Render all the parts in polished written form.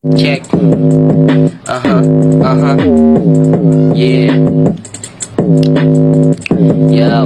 Check. Yeah. Yo.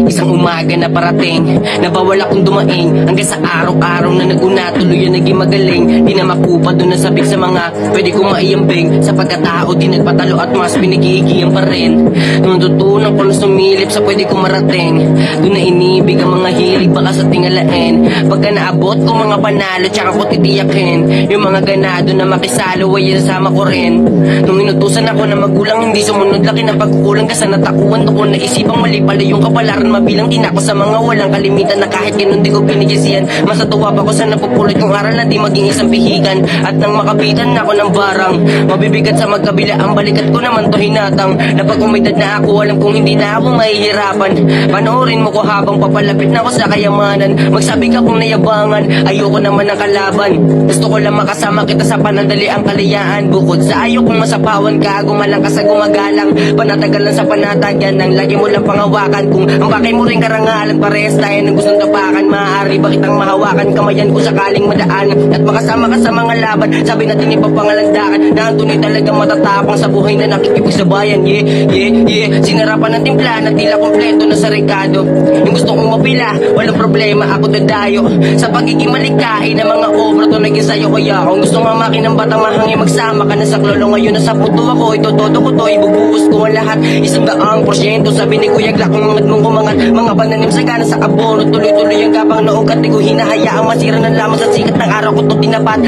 Isang umaga na parating, nabawal akong dumaing, hanggang sa araw-araw na naguna, tuloy ang naging magaling. Di na makupa doon nasabik sa mga pwede kong maiambing. Sa pagkatao di nagpatalo at mas pinigigiyan pa rin. Nung tutunan ko na sumilip sa pwede kong marating, doon na inibig ang mga hilig baka sa tingalain. Pagka naabot ko mga panalo tsaka ko titiyakin, yung mga ganado na makisalo ay isasama ko rin. Nung inutusan ako na magulang hindi sumunod, laki na pagkukulang ka sa natakuan ko na isipang mali pala yung kapalaran mabilang tinako sa mga walang kalimitan na kahit ganun di ko binigisiyan. Masatuwa pa ko sa napupulot kong aral na di maging isang pihikan. At nang makapitan na ako ng barang mabibigat sa magkabila, ang balikat ko naman to hinatang. Na pag umidad na ako, alam kong hindi na ako mahihirapan. Panoorin mo ko habang papalapit na ako sa kayamanan. Magsabi ka kung nayabangan, ayoko naman ng kalaban. Gusto ko lang makasama kita sa panandali ang kalayaan. Bukod sa ayokong masapawan ka, gumalang ka sa gumagalang. Panatagalan sa panatagyan ng lagi mo lang pangawakan. Kung ang bakay mo rin karangalan, parehas tayo ng gustong tapakan. Maaari ba kitang mahawakan, kamayan ko sakaling madaanan. At makasama ka sa mga laban, sabi natin ipapangalandakan. Na ang tunay talagang matatapang sa buhay na nakikipagsabayan. Yeah. Sinarapan ng timpla na tila kompleto na sa rekado. Yung gusto kong mapila, walang problema, ako dadayo. Sa pagiging malikain ng mga obra to naging sayo. Kaya kung gusto nga makinang batang mahangin, magsama ka na sa klolo. Ngayon nasa puto ako, itotodo ko to, ibubuhos ko ang lahat. 100% sabi ni Kuya Glock, ang mga mong kumangat. Mga pananim sa gana sa abono, tuloy-tuloy ang gapang noong kat. Di ko hinahayaang masira ng lamang sa sikat ng araw ko to tinapat.